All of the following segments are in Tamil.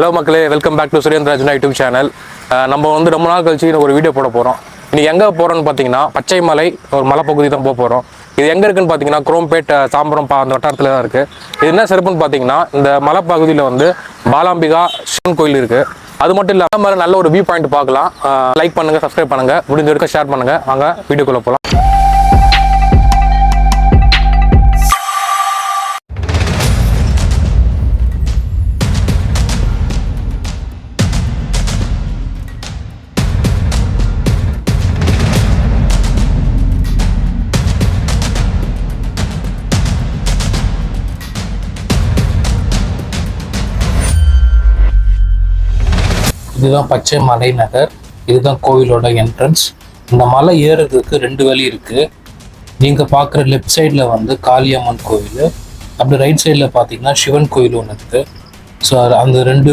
ஹலோ மக்களே, welcome back to Surendrarajan YouTube channel. நம்ம வந்து ரொம்ப நாள் கழிச்சு ஒரு வீடியோ போட போகிறோம். இன்றைக்கி எங்கே போகிறோன்னு பார்த்தீங்கன்னா பச்சைமலை ஒரு மலைப்பகுதி தான் போக போகிறோம். இது எங்கே இருக்குன்னு பார்த்தீங்கன்னா குரோம்பேட் தாம்பரம் அந்த வட்டாரத்தில் தான் இருக்குது. இது என்ன சிறப்புன்னு பார்த்தீங்கன்னா இந்த மலைப்பகுதியில் வந்து பாலாம்பிகா சிவன் கோயில் இருக்குது. அது மட்டும் இல்லாமல் நல்ல ஒரு வியூ பாயிண்ட் பார்க்கலாம். லைக் பண்ணுங்கள், சப்ஸ்கிரைப் பண்ணுங்கள், முடிஞ்ச வரைக்கும் ஷேர் பண்ணுங்கள். வாங்க வீடியோக்குள்ளே போகலாம். இதுதான் பச்சை மலை நகர். இதுதான் கோவிலோட என்ட்ரன்ஸ். இந்த மலை ஏறுறதுக்கு 2 வழி இருக்குது. நீங்கள் பார்க்குற லெஃப்ட் சைடில் வந்து காளியம்மன் கோவில், அப்படி ரைட் சைடில் பார்த்தீங்கன்னா சிவன் கோவில் ஒன்று இருக்குது. ஸோ அந்த ரெண்டு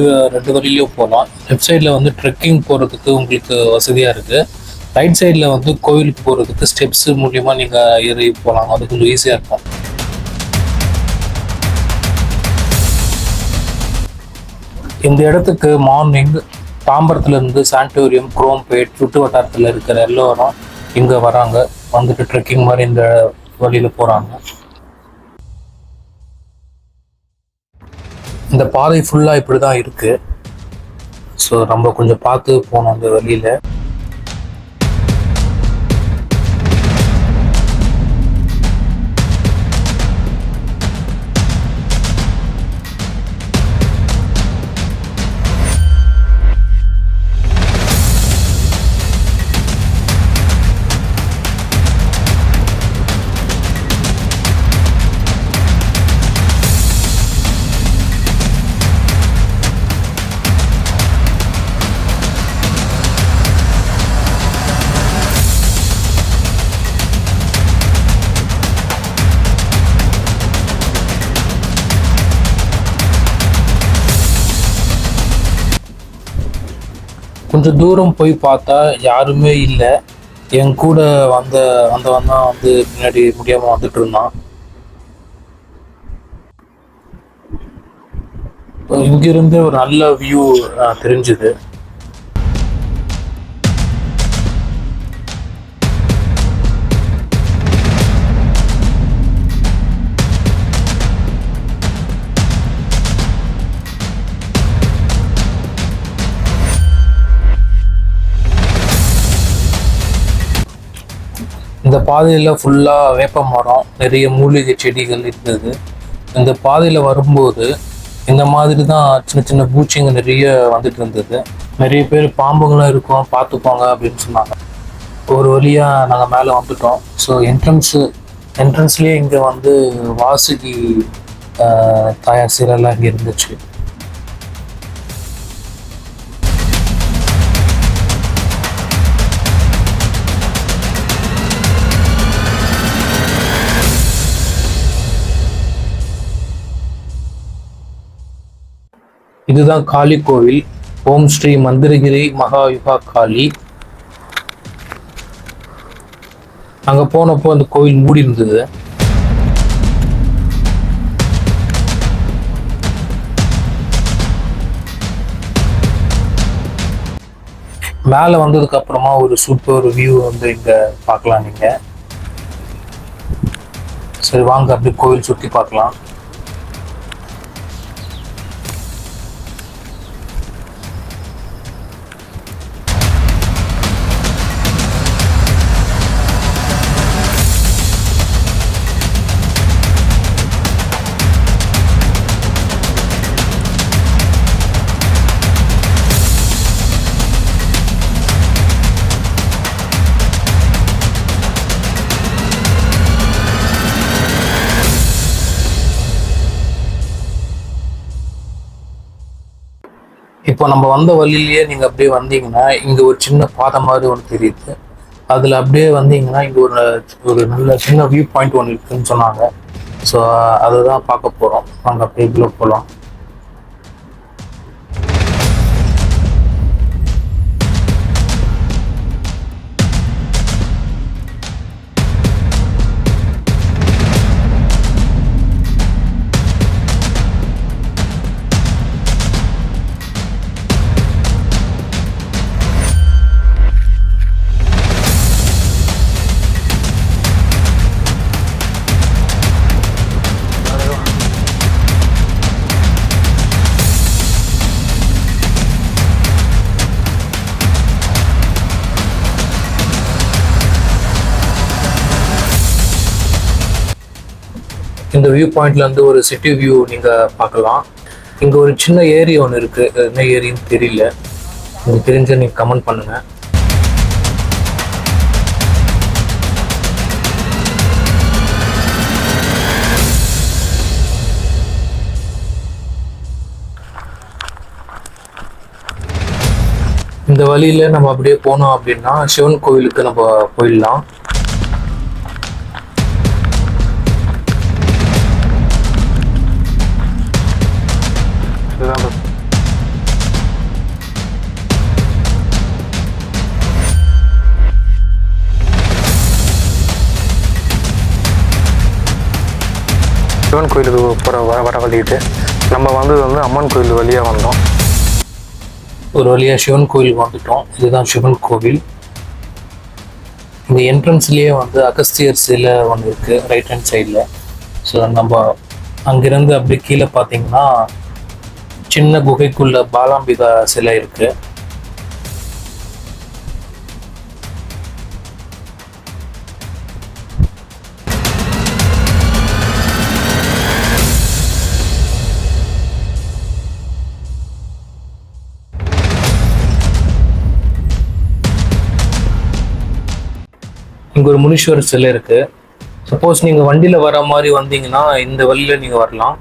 வழியிலையும் போகலாம். லெஃப்ட் சைடில் வந்து ட்ரெக்கிங் போகிறதுக்கு உங்களுக்கு வசதியாக இருக்குது. ரைட் சைடில் வந்து கோவிலுக்கு போகிறதுக்கு ஸ்டெப்ஸு மூலிமா நீங்கள் ஏறி போகலாம். அது கொஞ்சம் ஈஸியாக இருக்கும். இந்த இடத்துக்கு மார்னிங் தாம்பரத்துலேருந்து சாண்டோரியம், குரோம்பேட் சுற்று வட்டாரத்தில் இருக்கிற எல்லோரும் இங்கே வராங்க. வந்துட்டு ட்ரெக்கிங் மாதிரி இந்த வழியில் போகிறாங்க. இந்த பாதை ஃபுல்லாக இப்படி தான் இருக்குது. ஸோ நம்ம கொஞ்சம் பார்த்து போனோம் அந்த வழியில். கொஞ்சம் தூரம் போய் பார்த்தா யாருமே இல்லை. என் கூட வந்தவன் தான் வந்து முன்னாடி முடியாமல் வந்துட்டு இருந்தான். இங்கிருந்து ஒரு நல்ல வியூ தெரிஞ்சுது. இந்த பாதையில் ஃபுல்லாக வேப்ப மரம், நிறைய மூலிகை செடிகள் இருந்தது. இந்த பாதையில் வரும்போது இந்த மாதிரி தான் சின்ன சின்ன பூச்சிங்க நிறைய வந்துட்டு இருந்தது. நிறைய பேர் பாம்புங்களும் இருக்கும், பார்த்துப்பாங்க அப்படின்னு சொன்னாங்க. ஒரு வழியாக நாங்கள் மேலே வந்துட்டோம். ஸோ என்ட்ரன்ஸ்லேயே இங்கே வந்து வாசுகி தாயார் சீரெல்லாம் இங்கே இருந்துச்சு. இதுதான் காளி கோவில். ஓம் ஸ்ரீ மந்திரகிரி மகாயுகா காளி. அங்கே போனப்போ அந்த கோவில் மூடி இருந்தது. மேலே வந்ததுக்கு அப்புறமா ஒரு சூப்பர் வியூ வந்து இங்கே பார்க்கலாம் நீங்கள். சரி வாங்க அப்படி கோவில் சுற்றி பார்க்கலாம். இப்போ நம்ம வந்த வழியிலேயே நீங்கள் அப்படியே வந்தீங்கன்னா இங்கே ஒரு சின்ன பாதை மாதிரி ஒன்று தெரியுது. அதில் அப்படியே வந்தீங்கன்னா இங்கே ஒரு நல்ல சின்ன வியூ பாயிண்ட் ஒன்று இருக்குதுன்னு சொன்னாங்க. ஸோ அதை தான் பார்க்க போகிறோம். அங்கே அப்படியே இவ்வளோ போகலாம். இந்த வியூ பாயிண்ட்ல இருந்து ஒரு சிட்டி வியூ நீங்க பார்க்கலாம். இங்க ஒரு சின்ன ஏரி ஒன்று இருக்கு, என்ன ஏரின்னு தெரியல, உங்களுக்கு தெரிஞ்ச நீங்க கமெண்ட் பண்ணுங்க. இந்த வழியில நம்ம அப்படியே போனோம் அப்படின்னா சிவன் கோவிலுக்கு நம்ம போயிடலாம். சிவன் கோயிலுக்கு போகிற வர வழிட்டு நம்ம வந்து அம்மன் கோயில் வழியாக வந்தோம். ஒரு வழியாக சிவன் கோயில் வந்துட்டோம். இதுதான் சிவன் கோவில். இந்த என்ட்ரன்ஸ்லேயே வந்து அகஸ்தியர் சிலை ஒன்று இருக்குது ரைட் ஹேண்ட் சைடில். ஸோ நம்ம அங்கிருந்து அப்படியே கீழே பார்த்தீங்கன்னா சின்ன குகைக்குள்ள பாலாம்பிகா சிலை இருக்குது. இங்கே ஒரு முனீஸ்வரர் சிலை இருக்கு. சப்போஸ் நீங்க வண்டியில வர மாதிரி வந்தீங்கன்னா இந்த வழியில நீங்க வரலாம்.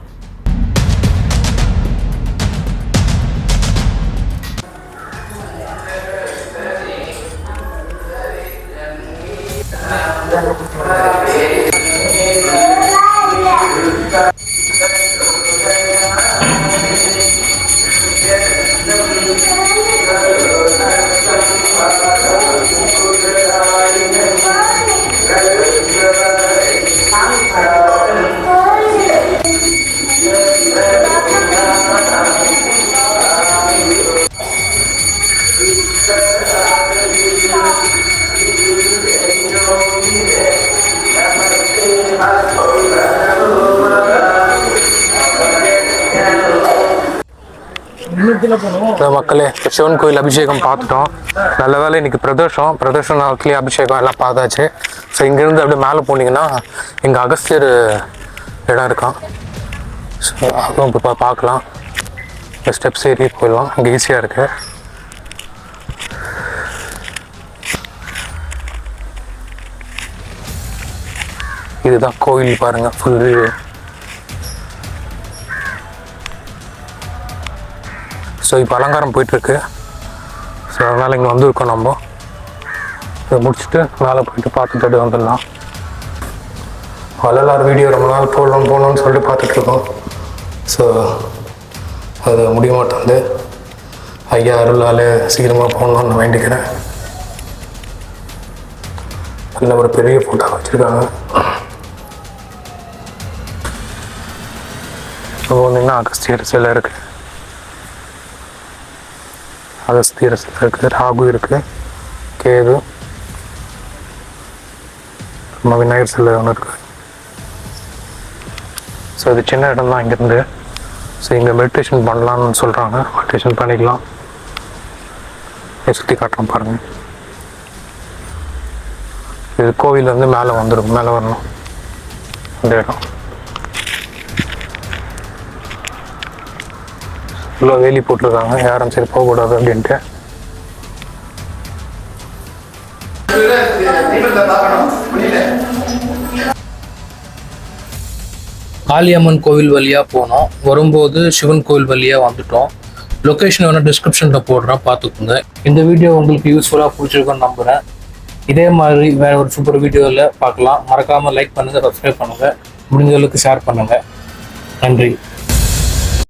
மக்களே, சிவன் கோயில் அபிஷேகம் பார்த்துட்டோம். நல்ல வேலை இன்னைக்கு பிரதோஷம் நாட்களே அபிஷேகம் எல்லாம் பார்த்தாச்சு. ஸோ இங்கேருந்து அப்படியே மேலே போனீங்கன்னா இங்கே அகஸ்தியர் இடம் இருக்கான். ஸோ அதுவும் இப்போ பார்க்கலாம். ஸ்டெப்ஸ் ஏறி போயிடலாம், இங்கே ஈஸியாக இருக்குது. இதுதான் கோயில் பாருங்கள், ஃபுல் வியூ. ஸோ இப்போ அலங்காரம் போயிட்டுருக்கு. ஸோ அதனால் இங்கே வந்துருக்கோம். நம்ம இதை முடிச்சுட்டு மேலே போயிட்டு பார்த்துட்டு வந்துடலாம். வள்ளலார் வீடியோ ரொம்ப நாள் போடணும்னு சொல்லிட்டு பார்த்துட்ருக்கோம். ஸோ அது முடிய மாட்டேங்குது. ஐயா அருளால் சீக்கிரமாக போகணும்னு நான் வேண்டிக்கிறேன். நல்ல ஒரு பெரிய ஃபோட்டோ வச்சுருக்காங்க. இப்போ வந்தீங்கன்னா அகஸ்தியர் சிலை இருக்குது, அகஸ்தியர் சிலை இருக்குது, ராகு இருக்குது, கேது, நம்ம விநாயகர் சிலை ஒன்று இருக்குது. ஸோ இது சின்ன இடம் தான் இங்கேருந்து. ஸோ இங்கே மெடிடேஷன் பண்ணலான்னு சொல்கிறாங்க, மெடிடேஷன் பண்ணிக்கலாம். சுற்றி காட்டுறோம் பாருங்கள். இது கோவிலேருந்து மேலே வரணும் அந்த இடம். இவ்வளோ வேலி போட்டிருக்காங்க, யாரும் சரி போகக்கூடாது அப்படின்ட்டு. காளியம்மன் கோவில் வழியா போனோம், வரும்போது சிவன் கோவில் வழியா வந்துட்டோம். லொக்கேஷன் வேணா டிஸ்கிரிப்ஷன்ல போடுறேன், பார்த்துக்கோங்க. இந்த வீடியோ உங்களுக்கு யூஸ்ஃபுல்லாக பிடிச்சிருக்குன்னு நம்புகிறேன். இதே மாதிரி வேற ஒரு சூப்பர் வீடியோவில் பார்க்கலாம். மறக்காமல் லைக் பண்ணுங்கள், சப்ஸ்கிரைப் பண்ணுங்கள், முடிஞ்ச அளவுக்கு ஷேர் பண்ணுங்கள். நன்றி.